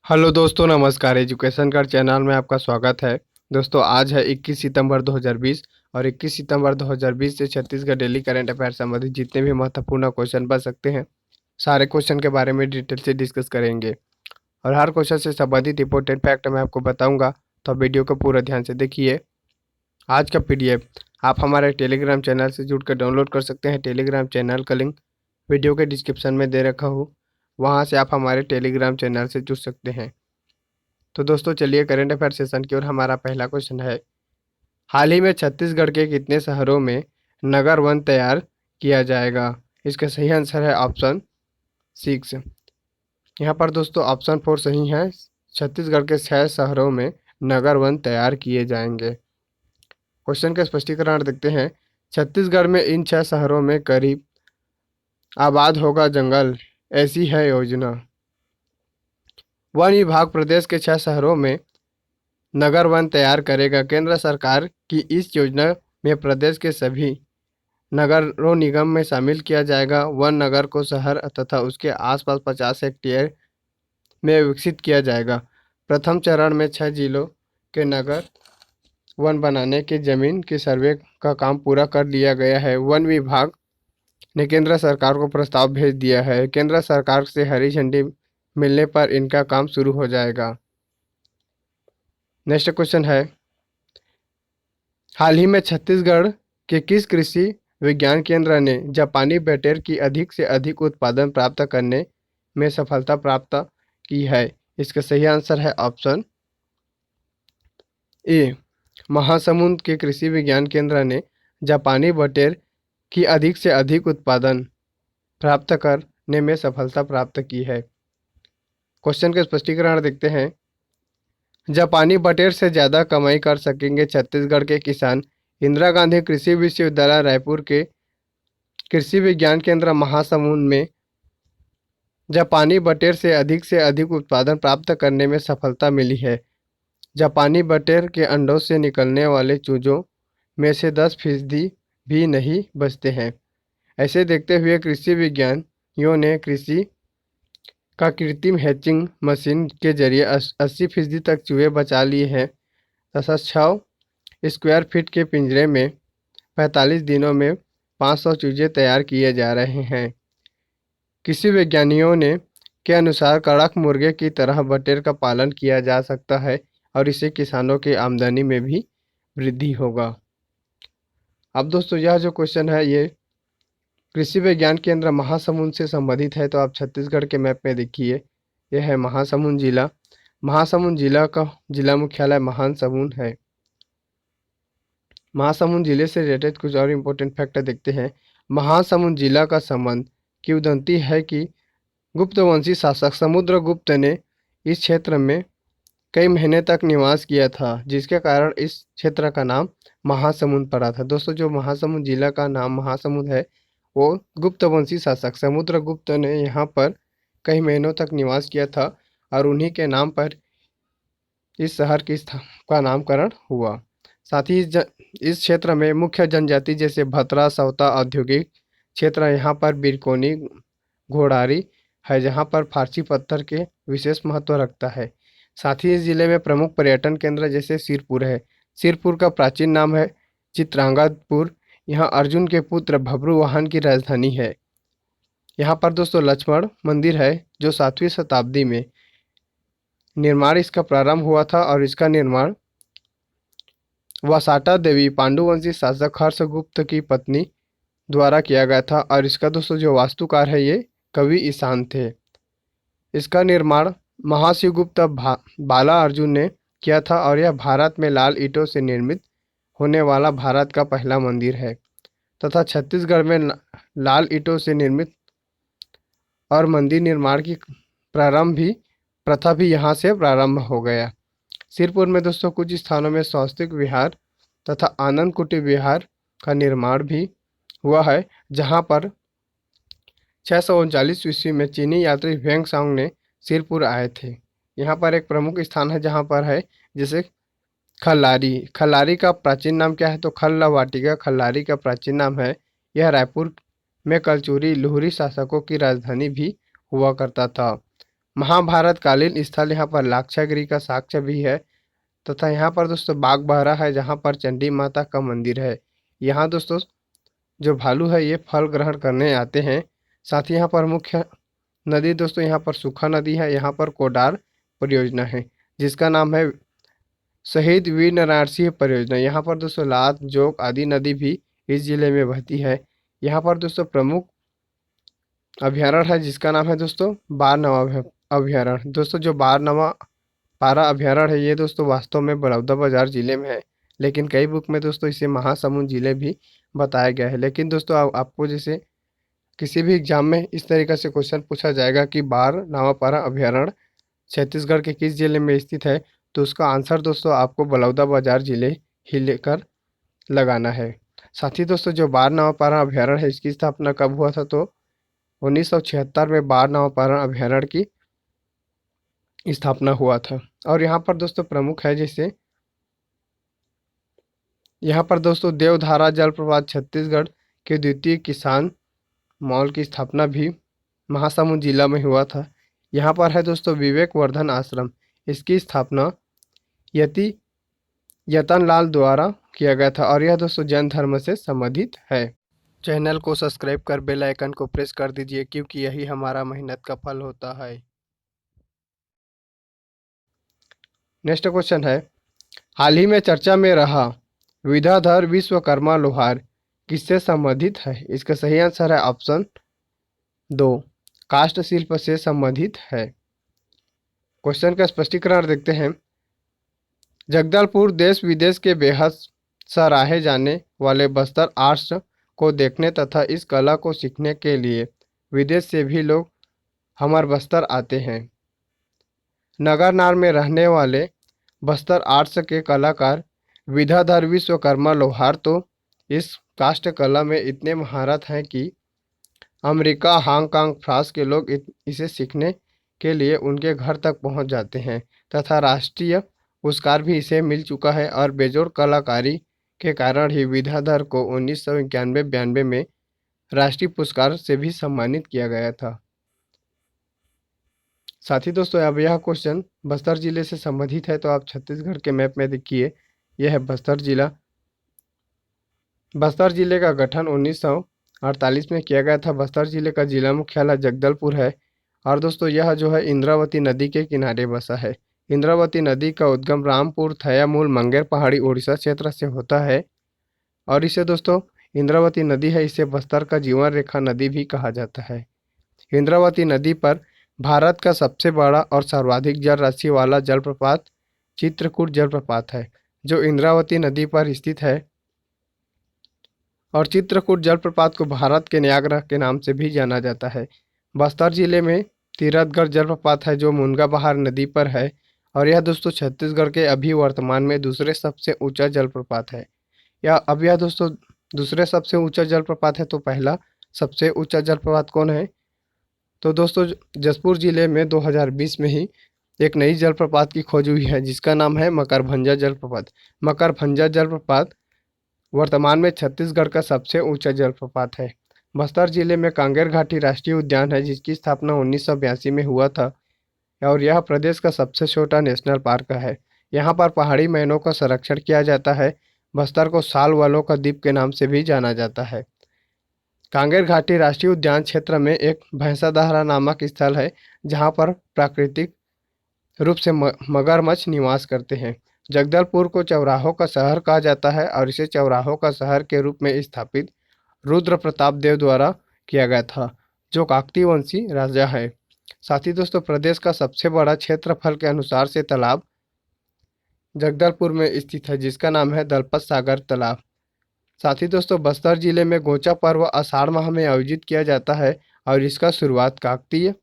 Hello दोस्तों, नमस्कार। Education card channel में आपका स्वागत है। दोस्तों, आज है 21 सितंबर 2020 और 21 सितंबर 2020 से छत्तीसगढ़ डेली करंट अफेयर संबंधित जितने भी महत्वपूर्ण क्वेश्चन बन सकते हैं, सारे क्वेश्चन के बारे में डिटेल से डिस्कस करेंगे और हर क्वेश्चन से संबंधित इंपॉर्टेंट फैक्ट मैं आपको बताऊंगा। तो आप वीडियो को पूरा ध्यान से देखिए। आज का पीडीएफ आप हमारे टेलीग्राम चैनल से जुड़कर डाउनलोड कर सकते हैं। टेलीग्राम चैनल का लिंक वीडियो के डिस्क्रिप्शन में दे रखा हूँ, वहाँ से आप हमारे टेलीग्राम चैनल से जुड़ सकते हैं। तो दोस्तों, चलिए करंट अफेयर सेशन की ओर। हमारा पहला क्वेश्चन है, हाल ही में छत्तीसगढ़ के कितने शहरों में नगर वन तैयार किया जाएगा? इसका सही आंसर है ऑप्शन 6। यहाँ पर दोस्तों ऑप्शन 4 सही है। छत्तीसगढ़ के 6 शहरों में नगर वन तैयार किए जाएंगे। क्वेश्चन का स्पष्टीकरण देखते हैं। छत्तीसगढ़ में इन 6 शहरों में करीब आबाद होगा जंगल, ऐसी है योजना। वन विभाग प्रदेश के 6 शहरों में नगर वन तैयार करेगा। केंद्र सरकार की इस योजना में प्रदेश के सभी नगरों निगम में शामिल किया जाएगा। वन नगर को शहर तथा उसके आसपास 50 हेक्टेयर में विकसित किया जाएगा। प्रथम चरण में 6 जिलों के नगर वन बनाने की जमीन की सर्वे का काम पूरा कर लिया गया है। वन विभाग ने केंद्र सरकार को प्रस्ताव भेज दिया है। केंद्र सरकार से हरी झंडी मिलने पर इनका काम शुरू हो जाएगा। नेक्स्ट क्वेश्चन है, हाल ही में छत्तीसगढ़ के किस कृषि विज्ञान केंद्र ने जापानी बटेर की अधिक से अधिक उत्पादन प्राप्त करने में सफलता प्राप्त की है? इसका सही आंसर है ऑप्शन ए। महासमुंद के कृषि विज्ञान केंद्र ने जापानी बटेर की अधिक से अधिक उत्पादन प्राप्त करने में सफलता प्राप्त की है। क्वेश्चन का स्पष्टीकरण देखते हैं। जापानी बटेर से ज़्यादा कमाई कर सकेंगे छत्तीसगढ़ के किसान। इंदिरा गांधी कृषि विश्वविद्यालय रायपुर के कृषि विज्ञान केंद्र महासमुंद में जापानी बटेर से अधिक उत्पादन प्राप्त करने में सफलता मिली है। जापानी बटेर के अंडों से निकलने वाले चूजों में से 10% भी नहीं बचते हैं। ऐसे देखते हुए कृषि विज्ञानियों ने कृषि का कृत्रिम हैचिंग मशीन के जरिए 80% तक चूहे बचा लिए हैं तथा 6 स्क्वायर फीट के पिंजरे में 45 दिनों में 500 चूजे तैयार किए जा रहे हैं। कृषि वैज्ञानिकों ने के अनुसार कड़क मुर्गे की तरह बटेर का पालन किया जा सकता है और इससे किसानों की आमदनी में भी वृद्धि होगा। अब दोस्तों, यह जो क्वेश्चन है ये कृषि विज्ञान केंद्र महासमुंद से संबंधित है। तो आप छत्तीसगढ़ के मैप में देखिए, यह है महासमुंद जिला। महासमुंद जिला का जिला मुख्यालय महासमुंद है। महासमुंद जिले से रिलेटेड कुछ और इम्पोर्टेंट फैक्टर देखते हैं। महासमुंद जिला का संबंध किंवदंती है कि गुप्तवंशी शासक समुद्रगुप्त ने इस क्षेत्र में कई महीने तक निवास किया था, जिसके कारण इस क्षेत्र का नाम महासमुंद पड़ा था। दोस्तों, जो महासमुंद जिला का नाम महासमुंद है, वो गुप्तवंशी शासक समुद्रगुप्त ने यहाँ पर कई महीनों तक निवास किया था और उन्हीं के नाम पर इस शहर का नामकरण हुआ। साथ ही इस क्षेत्र में मुख्य जनजाति जैसे भतरा, सौता औद्योगिक क्षेत्र, यहाँ पर बिरकोनी, घोड़ारी है, जहाँ पर फारसी पत्थर के विशेष महत्व रखता है। साथ ही इस जिले में प्रमुख पर्यटन केंद्र जैसे सिरपुर है। सिरपुर का प्राचीन नाम है चित्रांगदपुर। यहाँ अर्जुन के पुत्र भब्रुवाहन की राजधानी है। यहाँ पर दोस्तों लक्ष्मण मंदिर है, जो 7वीं शताब्दी में निर्माण इसका प्रारंभ हुआ था और इसका निर्माण वसाटा देवी पांडुवंशी शासक हर्षगुप्त की पत्नी द्वारा किया गया था और इसका दोस्तों जो वास्तुकार है ये कवि ईशान थे। इसका निर्माण महाशिवगुप्त बाला अर्जुन ने किया था और यह भारत में लाल ईंटों से निर्मित होने वाला भारत का पहला मंदिर है तथा छत्तीसगढ़ में लाल ईंटों से निर्मित और मंदिर निर्माण की प्रथा भी यहाँ से प्रारंभ हो गया। सिरपुर में दोस्तों कुछ स्थानों में स्वस्तिक विहार तथा आनंद कुटीर विहार का निर्माण भी हुआ है, जहाँ पर 639 ईस्वी में चीनी यात्री ह्वेंसांग ने सिरपुर आए थे। यहाँ पर एक प्रमुख स्थान है जहाँ पर है जैसे खल्लारी। खल्लारी का प्राचीन नाम क्या है? तो खल्ला वाटिका खल्लारी का प्राचीन नाम है। यह रायपुर में कलचुरी लुहरी शासकों की राजधानी भी हुआ करता था। महाभारत कालीन स्थल यहाँ पर लाक्षागृह का साक्ष्य भी है, तथा यहाँ पर दोस्तों बागबाहरा है जहाँ पर चंडी माता का मंदिर है। यहाँ दोस्तों जो भालू है ये फल ग्रहण करने आते हैं। साथ ही यहाँ पर मुख्य नदी दोस्तों यहाँ पर सुखा नदी है, यहाँ पर कोडार परियोजना है जिसका नाम है शहीद वीर नारायण सिंह परियोजना। यहाँ पर दोस्तों लात जोक आदि नदी भी इस जिले में बहती है। यहाँ पर दोस्तों प्रमुख अभ्यारण्य है जिसका नाम है दोस्तों बारनवा अभ्यारण्य। दोस्तों जो बारनवा पारा अभ्यारण्य है ये दोस्तों वास्तव में बलौदाबाजार जिले में है, लेकिन कई बुक में दोस्तों इसे महासमुंद जिले भी बताया गया है। लेकिन दोस्तों आपको जैसे किसी भी एग्जाम में इस तरीके से क्वेश्चन पूछा जाएगा कि बारनवा पारा अभ्यारण्य छत्तीसगढ़ के किस जिले में स्थित है, तो उसका आंसर दोस्तों आपको बलौदाबाजार जिले ही लेकर लगाना है। साथ ही दोस्तों जो बारनवा पारा अभ्यारण्य है इसकी स्थापना कब हुआ था, तो 1976 में बारनवा पारा अभ्यारण्य की स्थापना हुआ था। और यहाँ पर दोस्तों प्रमुख है जैसे यहाँ पर दोस्तों देवधारा जलप्रपात छत्तीसगढ़ के द्वितीय किसान मॉल की स्थापना भी महासमुंद जिला में हुआ था। यहाँ पर है दोस्तों विवेकवर्धन आश्रम, इसकी स्थापना यति यतनलाल द्वारा किया गया था और यह दोस्तों जैन धर्म से संबंधित है। चैनल को सब्सक्राइब कर बेल आइकन को प्रेस कर दीजिए क्योंकि यही हमारा मेहनत का फल होता है। नेक्स्ट क्वेश्चन है, हाल ही में चर्चा में रहा विद्याधर विश्वकर्मा लोहार किससे संबंधित है? इसका सही आंसर है ऑप्शन 2, काष्ठ शिल्प से संबंधित है। क्वेश्चन का स्पष्टीकरण देखते हैं। जगदलपुर देश विदेश के बेहद सराहे जाने वाले बस्तर आर्ट्स को देखने तथा इस कला को सीखने के लिए विदेश से भी लोग हमारे बस्तर आते हैं। नगरनार में रहने वाले बस्तर आर्ट्स के कलाकार विद्याधर विश्वकर्मा लोहार तो इस काष्ठ कला में इतने महारत हैं कि अमेरिका, हांगकांग, फ्रांस के लोग इसे सीखने के लिए उनके घर तक पहुंच जाते हैं तथा राष्ट्रीय पुरस्कार भी इसे मिल चुका है। और बेजोड़ कलाकारी के कारण ही विद्याधर को 1991-92 में राष्ट्रीय पुरस्कार से भी सम्मानित किया गया था। साथ ही दोस्तों अब यह क्वेश्चन बस्तर जिले से संबंधित है, तो आप छत्तीसगढ़ के मैप में देखिए यह है बस्तर जिला। बस्तर जिले का गठन 1948 में किया गया था। बस्तर जिले का जिला मुख्यालय जगदलपुर है और दोस्तों यह जो है इंद्रावती नदी के किनारे बसा है। इंद्रावती नदी का उद्गम रामपुर, थयामूल, मंगेर पहाड़ी उड़ीसा क्षेत्र से होता है और इसे दोस्तों इंद्रावती नदी है, इसे बस्तर का जीवन रेखा नदी भी कहा जाता है। इंद्रावती नदी पर भारत का सबसे बड़ा और सर्वाधिक जल राशि वाला जलप्रपात चित्रकूट जलप्रपात है जो इंद्रावती नदी पर स्थित है और चित्रकूट जलप्रपात को भारत के न्यागरा के नाम से भी जाना जाता है। बस्तर जिले में तीरथगढ़ जलप्रपात है जो मुनगा बहार नदी पर है और यह दोस्तों छत्तीसगढ़ के अभी वर्तमान में दूसरे सबसे ऊंचा जलप्रपात है। यह दोस्तों दूसरे सबसे ऊंचा जलप्रपात है, तो पहला सबसे ऊंचा जलप्रपात कौन है? तो दोस्तों जसपुर जिले में 2020 में ही एक नई जलप्रपात की खोज हुई है जिसका नाम है मकरभंजा जलप्रपात। मकरभंजा जलप्रपात वर्तमान में छत्तीसगढ़ का सबसे ऊंचा जलप्रपात है। बस्तर जिले में कांगेर घाटी राष्ट्रीय उद्यान है जिसकी स्थापना 1982 में हुआ था और यह प्रदेश का सबसे छोटा नेशनल पार्क है। यहाँ पर पहाड़ी मैनों का संरक्षण किया जाता है। बस्तर को साल वालों का द्वीप के नाम से भी जाना जाता है। कांगेर घाटी राष्ट्रीय उद्यान क्षेत्र में एक भैंसाधारा नामक स्थल है जहाँ पर प्राकृतिक रूप से मगरमच्छ निवास करते हैं। जगदलपुर को चौराहों का शहर कहा जाता है और इसे चौराहों का शहर के रूप में स्थापित रुद्र प्रताप देव द्वारा किया गया था जो काकतीय वंशी राजा है। साथ ही दोस्तों प्रदेश का सबसे बड़ा क्षेत्रफल के अनुसार से तालाब जगदलपुर में स्थित है जिसका नाम है दलपत सागर तालाब। साथ ही दोस्तों बस्तर जिले में गोचा पर्व आषाढ़ माह में आयोजित किया जाता है और इसका शुरुआत काकतीय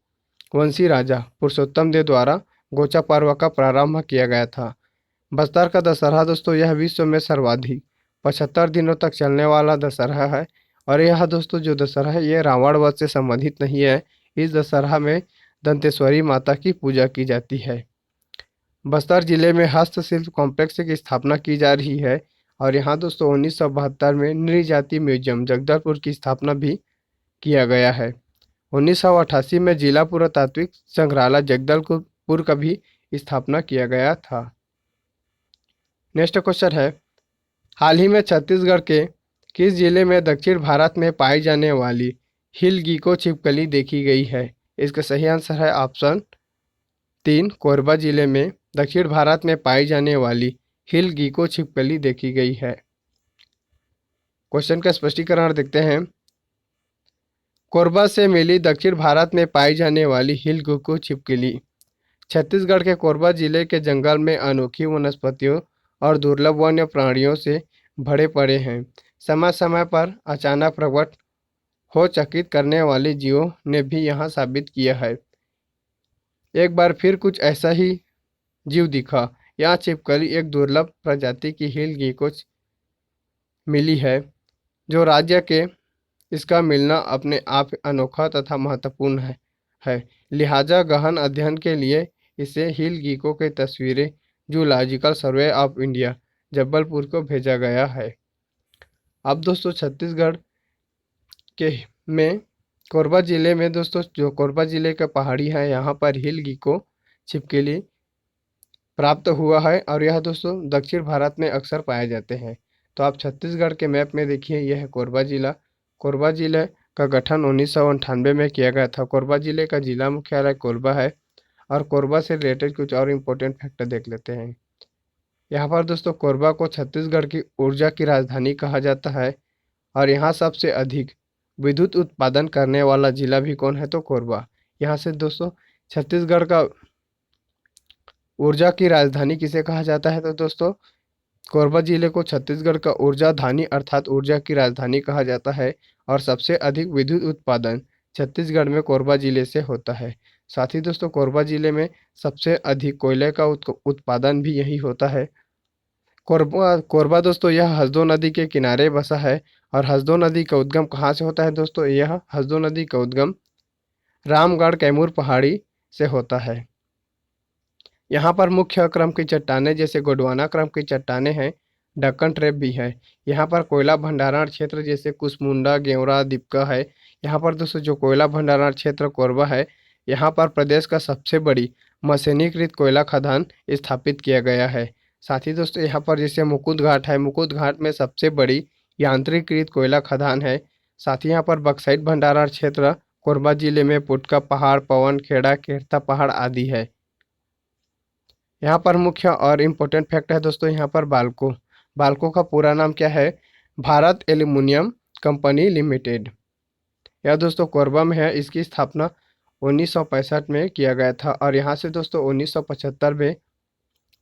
वंशी राजा पुरुषोत्तम देव द्वारा गोचा पर्व का प्रारंभ किया गया था। बस्तर का दशहरा दोस्तों यह विश्व में सर्वाधिक 75 दिनों तक चलने वाला दशहरा है और यह दोस्तों जो दशहरा है ये रावण वध से संबंधित नहीं है। इस दशहरा में दंतेश्वरी माता की पूजा की जाती है। बस्तर जिले में हस्तशिल्प कॉम्प्लेक्स की स्थापना की जा रही है और यहाँ दोस्तों 1972 में नृजाति म्यूजियम जगदलपुर की स्थापना भी किया गया है। 1988 में जिला पुरातात्विक संग्रहालय जगदलपुर का भी स्थापना किया गया था। नेक्स्ट क्वेश्चन है, हाल ही में छत्तीसगढ़ के किस जिले में दक्षिण भारत में पाई जाने वाली हिल गीको छिपकली देखी गई है? इसका सही आंसर है ऑप्शन 3, कोरबा जिले में दक्षिण भारत में पाई जाने वाली हिल गीको छिपकली देखी गई है। क्वेश्चन का स्पष्टीकरण देखते हैं। कोरबा से मिली दक्षिण भारत में पाई जाने वाली हिल गीको छिपकली छत्तीसगढ़ के कोरबा जिले के जंगल में अनोखी वनस्पतियों और दुर्लभ वन्य प्राणियों से भरे पड़े हैं। समय समय पर अचानक प्रकट हो चकित करने वाले जीवों ने भी यहाँ साबित किया है। एक बार फिर कुछ ऐसा ही जीव दिखा। यहाँ छिपकली एक दुर्लभ प्रजाति की हिल गीको मिली है, जो राज्य के इसका मिलना अपने आप अनोखा तथा महत्वपूर्ण है। लिहाजा गहन अध्ययन के लिए इसे हिल गीको की तस्वीरें zoological survey of India Jabalpur को भेजा गया है। अब दोस्तों छत्तीसगढ़ के में कोरबा ज़िले में दोस्तों जो कोरबा ज़िले का पहाड़ी है, यहाँ पर हिल गीको छिपकली प्राप्त हुआ है और यह दोस्तों दक्षिण भारत में अक्सर पाए जाते हैं। तो आप छत्तीसगढ़ के मैप में देखिए, यह है कोरबा जिला। कोरबा जिले का गठन 1998 में किया गया था। कोरबा जिले का जिला मुख्यालय कोरबा है। और कोरबा से रिलेटेड कुछ और इम्पोर्टेंट फैक्टर देख लेते हैं। यहाँ पर दोस्तों कोरबा को छत्तीसगढ़ की ऊर्जा की राजधानी कहा जाता है और यहाँ सबसे अधिक विद्युत उत्पादन करने वाला जिला भी कौन है? तो कोरबा। यहाँ से दोस्तों छत्तीसगढ़ का ऊर्जा की राजधानी किसे कहा जाता है? तो दोस्तों कोरबा जिले को छत्तीसगढ़ का ऊर्जा धानी अर्थात ऊर्जा की राजधानी कहा जाता है और सबसे अधिक विद्युत उत्पादन छत्तीसगढ़ में कोरबा जिले से होता है। साथ ही दोस्तों कोरबा जिले में सबसे अधिक कोयले का उत्पादन भी यही होता है। कोरबा कोरबा दोस्तों यह हसदो नदी के किनारे बसा है और हसदो नदी का उद्गम कहाँ से होता है? दोस्तों यह हसदो नदी का उद्गम रामगढ़ कैमूर पहाड़ी से होता है। यहाँ पर मुख्य क्रम की चट्टानें जैसे गोंडवाना क्रम की चट्टानें हैं, दक्कन ट्रैप भी है। यहाँ पर कोयला भंडारण क्षेत्र जैसे कुसमुंडा, गेवरा, दीपका है। यहाँ पर दोस्तों जो कोयला भंडारण क्षेत्र कोरबा है, यहाँ पर प्रदेश का सबसे बड़ी मशीनीकृत कोयला खदान स्थापित किया गया है। साथ ही दोस्तों यहाँ पर जैसे मुकुंद घाट है, मुकुंद घाट में सबसे बड़ी यांत्रिकृत कोयला खदान है। साथ ही यहाँ पर बक्साइट भंडारण क्षेत्र कोरबा जिले में पुटका पहाड़, पवन खेड़ा, केरता पहाड़ आदि है। यहाँ पर मुख्य और इम्पोर्टेंट फैक्ट है दोस्तों, यहाँ पर बाल्को बाल्को का पूरा नाम क्या है? Bharat aluminium company limited. यह दोस्तों कोरबा में है। इसकी स्थापना 1965 में किया गया था और यहाँ से दोस्तों 1975 में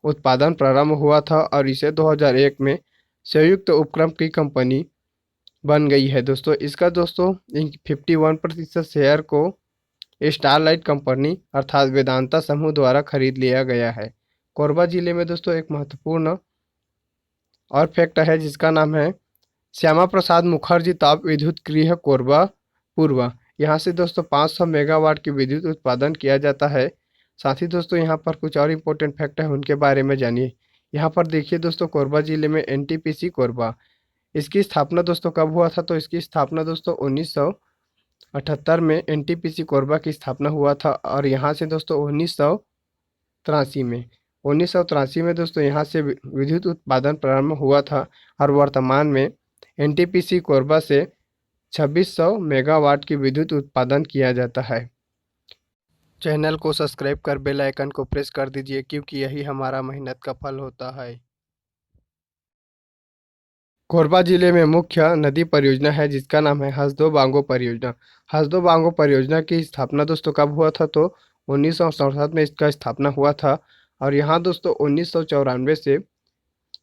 उत्पादन प्रारंभ हुआ था और इसे 2001 में संयुक्त उपक्रम की कंपनी बन गई है। दोस्तों इसका दोस्तों 51% शेयर को स्टारलाइट कंपनी अर्थात वेदांता समूह द्वारा खरीद लिया गया है। कोरबा जिले में दोस्तों एक महत्वपूर्ण और फैक्ट है जिसका नाम है श्यामा प्रसाद मुखर्जी ताप विद्युत गृह कोरबा पूर्वा। यहाँ से दोस्तों 500 मेगावाट की विद्युत उत्पादन किया जाता है। साथ ही दोस्तों यहाँ पर कुछ और इम्पोर्टेंट फैक्ट है, उनके बारे में जानिए। यहाँ पर देखिए दोस्तों कोरबा जिले में एनटीपीसी कोरबा, इसकी स्थापना दोस्तों कब हुआ था? तो इसकी स्थापना दोस्तों 1978 में एनटीपीसी कोरबा की स्थापना हुआ था और यहाँ से दोस्तों 1983 में दोस्तों यहाँ से विद्युत उत्पादन प्रारंभ हुआ था और वर्तमान में एनटीपीसी कोरबा से 2600 मेगावाट की विद्युत उत्पादन किया जाता है। चैनल को सब्सक्राइब कर बेल आइकन को प्रेस कर दीजिए क्योंकि यही हमारा मेहनत का फल होता है। कोरबा जिले में मुख्य नदी परियोजना है जिसका नाम है हसदो बांगो परियोजना। हसदो बांगो परियोजना की स्थापना दोस्तों कब हुआ था? तो 1967 में इसका स्थापना हुआ था और यहाँ दोस्तों 1994 से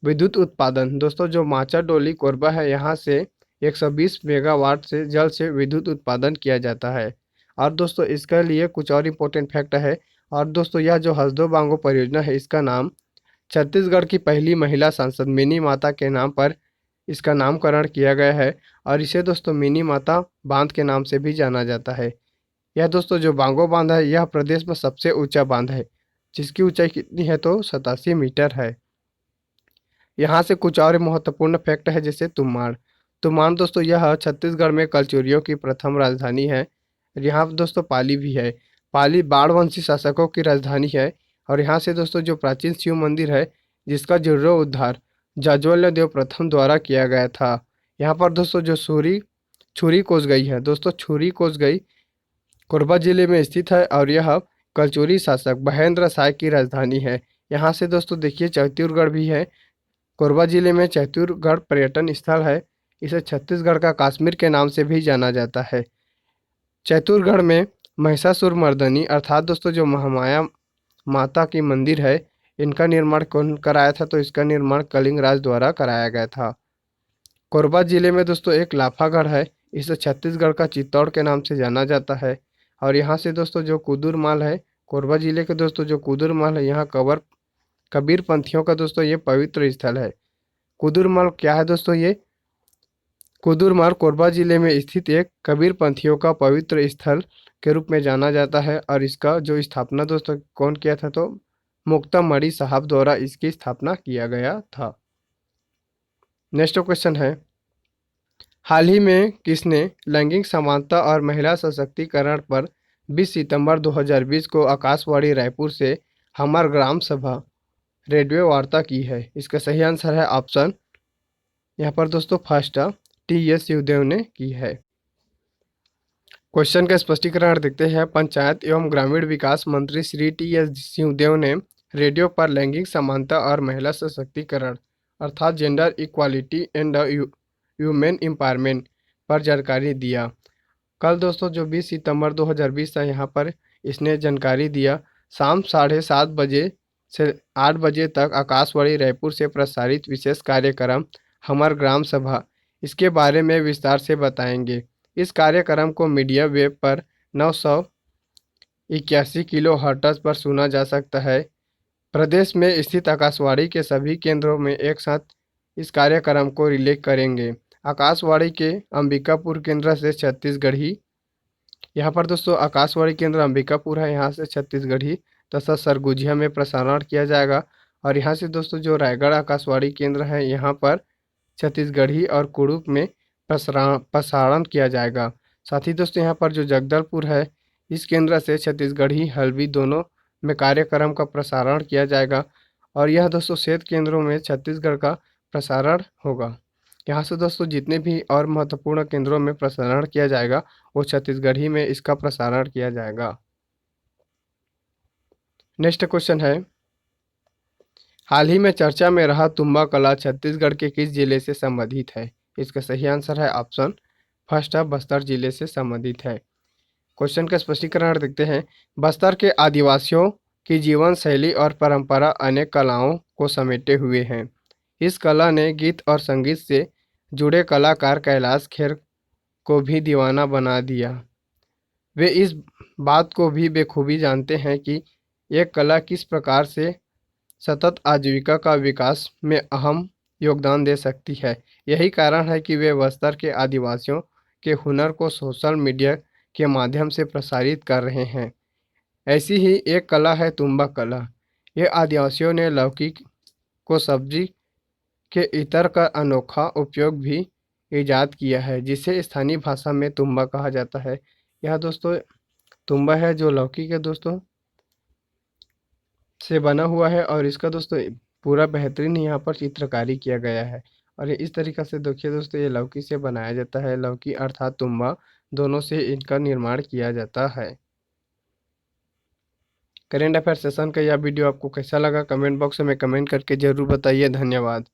विद्युत उत्पादन दोस्तों जो माचा डोली कोरबा है, यहाँ से 120 मेगावाट से जल से विद्युत उत्पादन किया जाता है। और दोस्तों इसके लिए कुछ और इम्पोर्टेंट फैक्ट है। और दोस्तों यह जो हसदो बांगो परियोजना है, इसका नाम छत्तीसगढ़ की पहली महिला सांसद मिनी माता के नाम पर इसका नामकरण किया गया है और इसे दोस्तों मिनी माता बांध के नाम से भी जाना जाता है। यह दोस्तों जो बांगो बांध है, यह प्रदेश में सबसे ऊंचा बांध है जिसकी ऊंचाई कितनी है? तो 87 मीटर है। यहाँ से कुछ और महत्वपूर्ण फैक्ट है जैसे तुम्बाड़। तुम्बाड़ दोस्तों यह छत्तीसगढ़ में कलचुरियों की प्रथम राजधानी है। यहाँ पर दोस्तों पाली भी है। पाली बाणवंशी शासकों की राजधानी है और यहाँ से दोस्तों जो प्राचीन शिव मंदिर है जिसका जीर्णोद्धार जाज्वल्य देव प्रथम द्वारा किया गया था। यहाँ पर दोस्तों जो छुरी कोसगई है दोस्तों, छुरी कोसगई कोरबा जिले में स्थित है और यह कलचुरी शासक महेंद्र शाह की राजधानी है। यहाँ से दोस्तों देखिए चैत्यूरगढ़ भी है। कोरबा जिले में चैत्यूरगढ़ पर्यटन स्थल है। इसे छत्तीसगढ़ का कश्मीर के नाम से भी जाना जाता है। चैत्यूरगढ़ में महिषासुर मर्दनी अर्थात दोस्तों जो महामाया माता की मंदिर है, इनका निर्माण कौन कराया था? तो इसका निर्माण कलिंग राज द्वारा कराया गया था। कोरबा जिले में दोस्तों एक लाफागढ़ है। इसे छत्तीसगढ़ का चित्तौड़ के नाम से जाना जाता है। और यहाँ से दोस्तों जो कुदुर माल है, कोरबा जिले के दोस्तों जो कुदुर माल है, यहाँ कबीर पंथियों का दोस्तों ये पवित्र स्थल है। कुदुर माल क्या है दोस्तों? ये कुदुर माल कोरबा जिले में स्थित एक कबीर पंथियों का पवित्र स्थल के रूप में जाना जाता है और इसका जो स्थापना दोस्तों कौन किया था? तो मुक्ता मणि साहब द्वारा इसकी स्थापना किया गया था। नेक्स्ट क्वेश्चन है, हाल ही में किसने लैंगिक समानता और महिला सशक्तिकरण पर 20 सितंबर 2020 को आकाशवाणी रायपुर से हमार ग्राम सभा रेडियो वार्ता की है? इसका सही आंसर है ऑप्शन यहाँ पर दोस्तों फर्स्ट टी.एस. सिंहदेव ने की है। क्वेश्चन का स्पष्टीकरण देखते हैं। पंचायत एवं ग्रामीण विकास मंत्री श्री टी.एस. सिंहदेव ने रेडियो पर लैंगिक समानता और महिला सशक्तिकरण अर्थात gender equality and human empowerment पर जानकारी दिया। कल दोस्तों जो 20 सितंबर 2020 था, यहाँ पर इसने जानकारी दिया। शाम 7:30 बजे से 8 बजे तक आकाशवाणी रायपुर से प्रसारित विशेष कार्यक्रम हमार ग्राम सभा इसके बारे में विस्तार से बताएंगे। इस कार्यक्रम को मीडिया वेव पर 981 किलो हर्ट्ज पर सुना जा सकता है। प्रदेश में स्थित आकाशवाणी के सभी केंद्रों में एक साथ इस कार्यक्रम को रिले करेंगे। आकाशवाणी के अंबिकापुर केंद्र से छत्तीसगढ़ी, यहाँ पर दोस्तों आकाशवाणी केंद्र अंबिकापुर है, यहाँ से छत्तीसगढ़ी तथा सरगुजिया में प्रसारण किया जाएगा। और यहाँ से दोस्तों जो रायगढ़ आकाशवाणी केंद्र है, यहाँ पर छत्तीसगढ़ी और कुड़ुक में प्रसारण किया जाएगा। साथ ही दोस्तों यहाँ पर जो जगदलपुर है, इस केंद्र से छत्तीसगढ़ी हल्बी दोनों में कार्यक्रम का प्रसारण किया जाएगा। और यह दोस्तों 7 केंद्रों में छत्तीसगढ़ का प्रसारण होगा। यहाँ से दोस्तों जितने भी और महत्वपूर्ण केंद्रों में प्रसारण किया जाएगा वो छत्तीसगढ़ी में इसका प्रसारण किया जाएगा। नेक्स्ट क्वेश्चन है, हाल ही में चर्चा में रहा तुम्बा कला छत्तीसगढ़ के किस जिले से संबंधित है? इसका सही आंसर है ऑप्शन फर्स्ट बस्तर जिले से संबंधित है। क्वेश्चन का स्पष्टीकरण देखते हैं। बस्तर के आदिवासियों की जीवन शैली और परंपरा अनेक कलाओं को समेटे हुए हैं। इस कला ने गीत और संगीत से जुड़े कलाकार कैलाश खेर को भी दीवाना बना दिया। वे इस बात को भी बेखूबी जानते हैं कि यह कला किस प्रकार से सतत आजीविका का विकास में अहम योगदान दे सकती है। यही कारण है कि वे बस्तर के आदिवासियों के हुनर को सोशल मीडिया के माध्यम से प्रसारित कर रहे हैं। ऐसी ही एक कला है तुम्बा कला। यह आदिवासियों ने लौकी को सब्जी के इतर का अनोखा उपयोग भी ईजाद किया है, जिसे स्थानीय भाषा में तुम्बा कहा जाता है। यह दोस्तों तुम्बा है जो लौकी के दोस्तों से बना हुआ है और इसका दोस्तों पूरा बेहतरीन यहाँ पर चित्रकारी किया गया है। और ये इस तरीक़ा से देखिए दोस्तों, ये लौकी से बनाया जाता है। लौकी अर्थात तुम्बा दोनों से इनका निर्माण किया जाता है। करेंट अफेयर सेशन का यह वीडियो आपको कैसा लगा कमेंट बॉक्स में कमेंट करके ज़रूर बताइए। धन्यवाद।